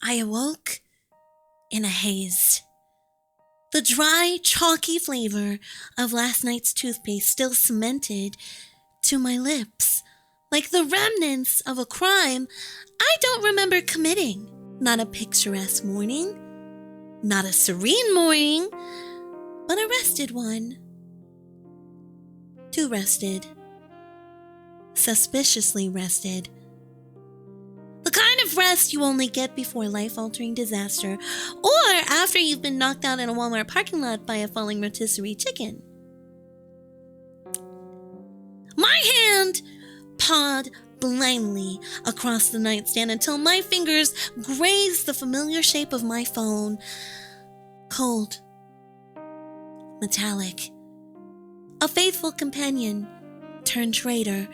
I awoke in a haze. The dry, chalky flavor of last night's toothpaste still cemented to my lips, like the remnants of a crime I don't remember committing. Not a picturesque morning, not a serene morning, but a rested one. Too rested. Suspiciously rested. The kind of rest you only get before life-altering disaster, or after you've been knocked out in a Walmart parking lot by a falling rotisserie chicken. My hand pawed blindly across the nightstand until my fingers grazed the familiar shape of my phone. Cold. Metallic. A faithful companion turned traitor.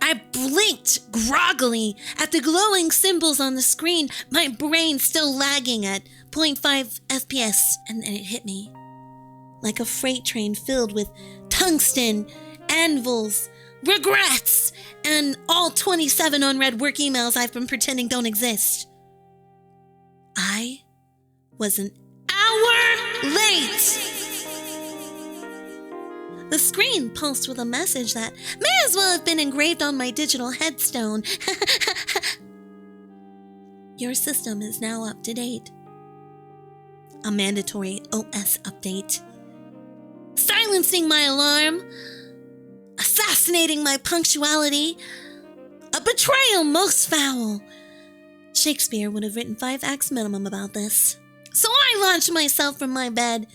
I blinked groggily at the glowing symbols on the screen, my brain still lagging at 0.5 FPS, and then it hit me. Like a freight train filled with tungsten, anvils, regrets, and all 27 unread work emails I've been pretending don't exist. I was an hour late. The screen pulsed with a message that may as well have been engraved on my digital headstone. Your system is now up to date. A mandatory OS update. Silencing my alarm. Assassinating my punctuality. A betrayal most foul. Shakespeare would have written 5 acts minimum about this. So I launched myself from my bed,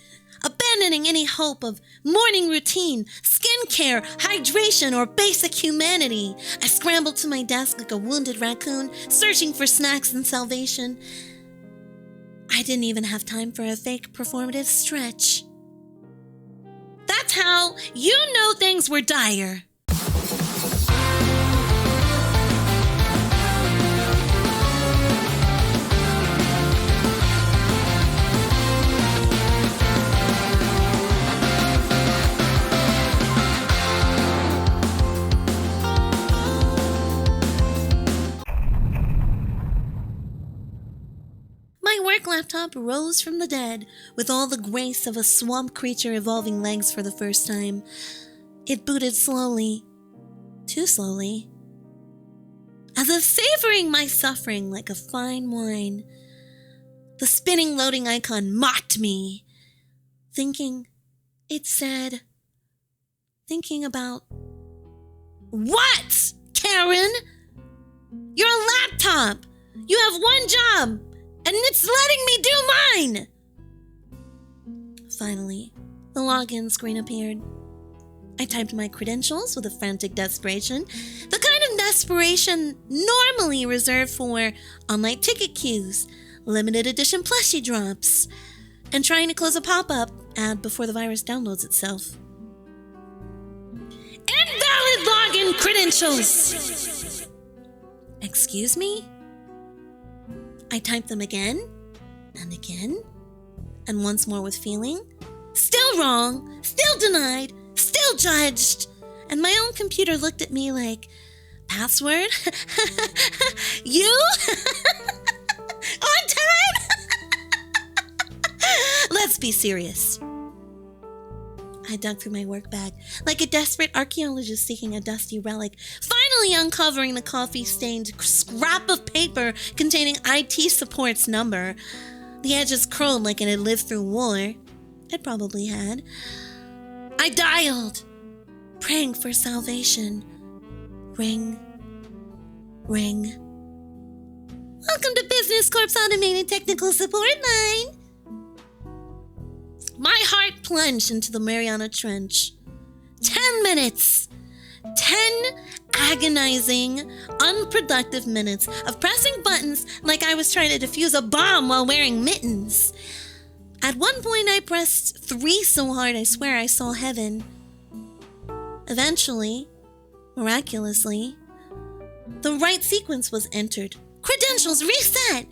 abandoning any hope of morning routine, skincare, hydration, or basic humanity. I scrambled to my desk like a wounded raccoon, searching for snacks and salvation. I didn't even have time for a fake performative stretch. That's how you know things were dire. My work laptop rose from the dead with all the grace of a swamp creature evolving legs for the first time. It booted slowly, too slowly, as if savoring my suffering like a fine wine. The spinning loading icon mocked me, thinking about, what, Karen? You're a laptop. You have one job. And it's letting me do mine! Finally, the login screen appeared. I typed my credentials with a frantic desperation, the kind of desperation normally reserved for online ticket queues, limited edition plushie drops, and trying to close a pop-up ad before the virus downloads itself. Invalid login credentials! Excuse me? I typed them again, and once more with feeling. Still wrong, still denied, still judged. And my own computer looked at me like, password? You? On time? Let's be serious. I dug through my work bag like a desperate archaeologist seeking a dusty relic, finally uncovering the coffee-stained scrap of paper containing IT support's number. The edges curled like it had lived through war. It probably had. I dialed, praying for salvation. Ring, ring. Welcome to Business Corp's Automated Technical Support line. My heart plunged into the Mariana Trench. 10 minutes. 10 agonizing, unproductive minutes of pressing buttons like I was trying to defuse a bomb while wearing mittens. At one point, I pressed 3 so hard I swear I saw heaven. Eventually, miraculously, the right sequence was entered. Credentials reset!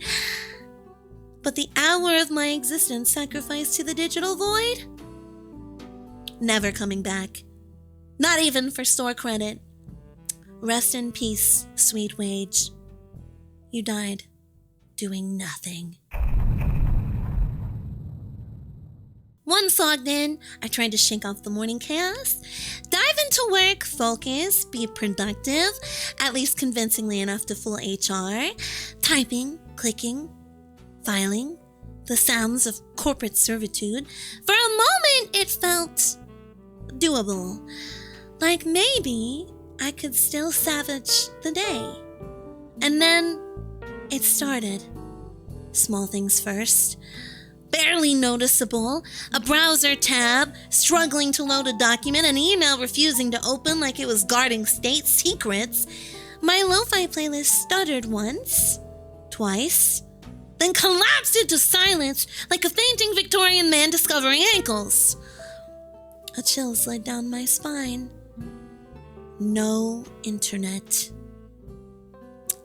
But the hour of my existence sacrificed to the digital void? Never coming back. Not even for store credit. Rest in peace, sweet wage. You died. doing nothing. Once logged in, I tried to shake off the morning chaos, dive into work, focus, be productive, at least convincingly enough to fool HR, typing, clicking, filing, the sounds of corporate servitude. For a moment, it felt doable. Like maybe I could still savage the day. And then it started. Small things first. Barely noticeable, a browser tab, struggling to load a document, an email refusing to open like it was guarding state secrets. My lo-fi playlist stuttered once, twice, then collapsed into silence like a fainting Victorian man discovering ankles. A chill slid down my spine. No internet.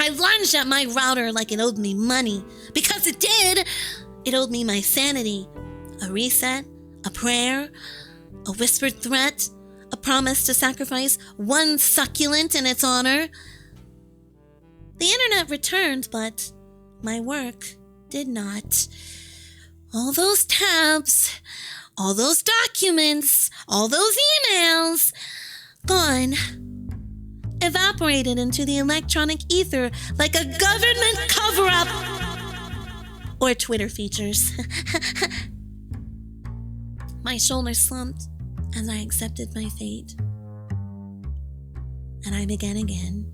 I lunged at my router like it owed me money, because it did. It owed me my sanity, a reset, a prayer, a whispered threat, a promise to sacrifice one succulent in its honor. The internet returned, but my work did not. All those tabs, all those documents, all those emails, gone. Evaporated into the electronic ether like a government cover-up. Or Twitter features. My shoulders slumped as I accepted my fate. And I began again.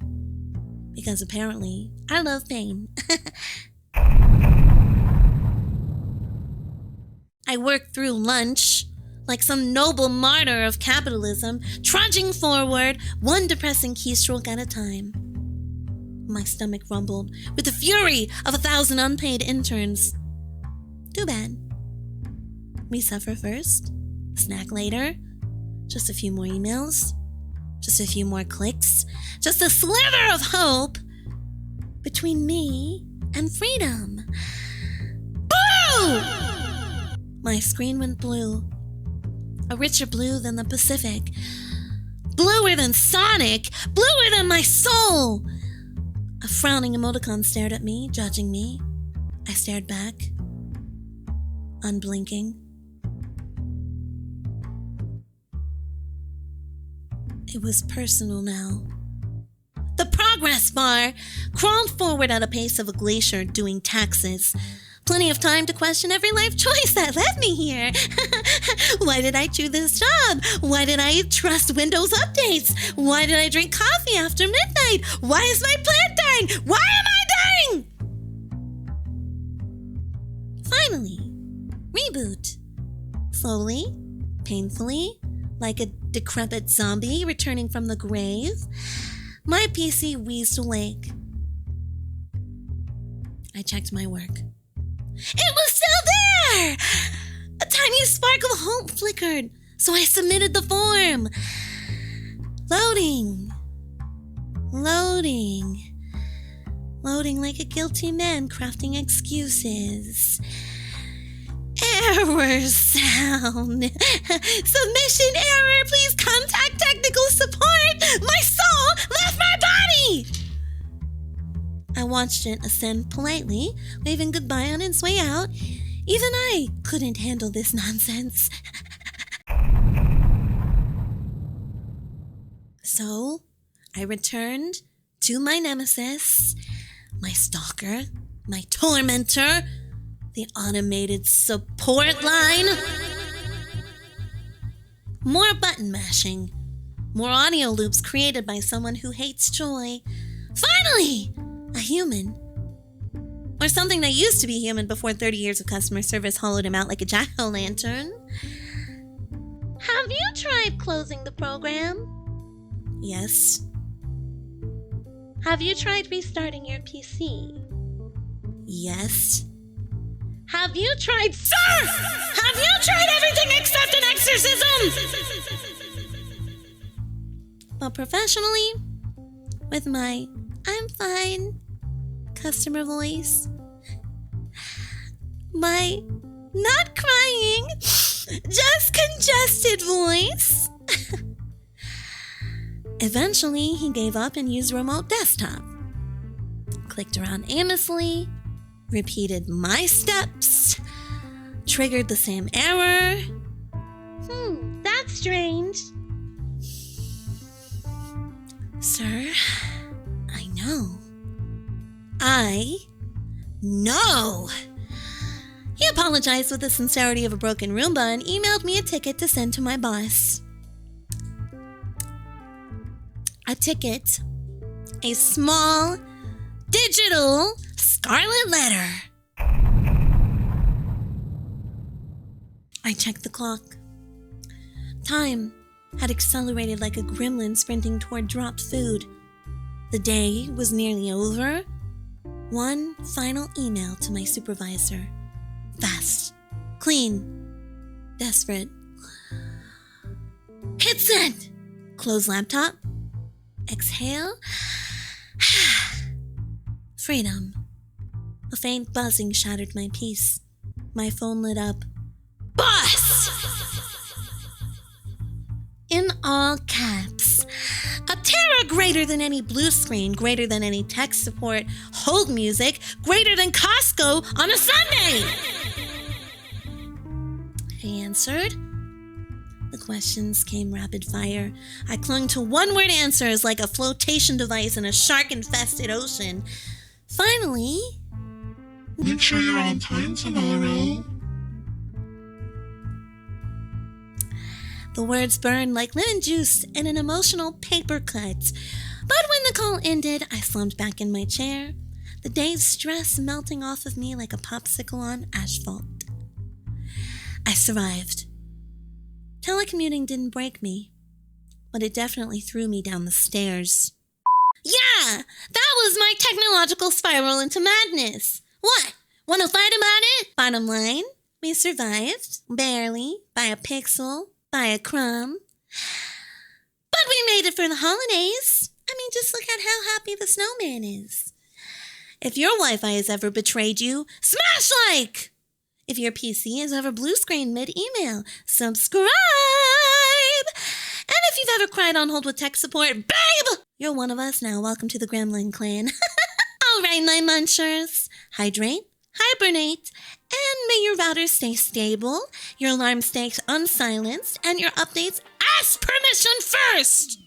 Because apparently, I love pain. I worked through lunch like some noble martyr of capitalism, trudging forward, one depressing keystroke at a time. My stomach rumbled with the fury of 1,000 unpaid interns. Too bad. We suffer first, snack later. Just a few more emails. Just a few more clicks. Just a sliver of hope between me and freedom. Blue! My screen went blue. A richer blue than the Pacific. Bluer than Sonic. Bluer than my soul. A frowning emoticon stared at me, judging me. I stared back, unblinking. It was personal now. The progress bar crawled forward at a pace of a glacier doing taxes. Plenty of time to question every life choice that led me here. Why did I choose this job? Why did I trust Windows updates? Why did I drink coffee after midnight? Why is my plant dying? Why am I dying? Finally, reboot. Slowly, painfully, like a decrepit zombie returning from the grave, my PC wheezed awake. I checked my work. It was still there! A tiny spark of hope flickered, so I submitted the form. Loading. Loading like a guilty man crafting excuses. Error sound. Submission error, please contact technical support. My soul left my body! I watched it ascend politely, waving goodbye on its way out. Even I couldn't handle this nonsense. So, I returned to my nemesis, my stalker, my tormentor, the automated support line. More button mashing. More audio loops created by someone who hates joy. Finally! A human. Or something that used to be human before 30 years of customer service hollowed him out like a jack-o'-lantern. Have you tried closing the program? Yes. Have you tried restarting your PC? Yes. Have you tried... Sir! Have you tried everything except an exorcism? But professionally, with my I'm fine customer voice, my not crying, just congested voice. Eventually, he gave up and used remote desktop. Clicked around aimlessly, repeated my steps, triggered the same error. That's strange. Sir, I know. I know. He apologized with the sincerity of a broken Roomba and emailed me a ticket to send to my boss. A ticket. A small, digital, scarlet letter. I checked the clock. Time had accelerated like a gremlin sprinting toward dropped food. The day was nearly over. One final email to my supervisor. Fast, clean, desperate. Hit send! Close laptop. Exhale. Freedom. A faint buzzing shattered my peace. My phone lit up. Boss! In all caps. A terror greater than any blue screen, greater than any tech support, hold music, greater than Costco on a Sunday! I answered. The questions came rapid fire. I clung to one-word answers like a flotation device in a shark-infested ocean. Finally... Make sure you're on time tomorrow. The words burned like lemon juice in an emotional paper cut. But when the call ended, I slumped back in my chair, the day's stress melting off of me like a popsicle on asphalt. I survived. Telecommuting didn't break me, but it definitely threw me down the stairs. Yeah, that was my technological spiral into madness. What? Want to fight about it? Bottom line, we survived, barely, by a pixel, by a crumb. But we made it for the holidays. I mean, just look at how happy the snowman is. If your Wi-Fi has ever betrayed you, smash like! If your PC has ever blue screen mid-email, subscribe! And if you've ever cried on hold with tech support, babe! You're one of us now. Welcome to the Gremlin clan. All right, my munchers. Hydrate, hibernate, and may your routers stay stable, your alarm stay unsilenced, and your updates ask permission first!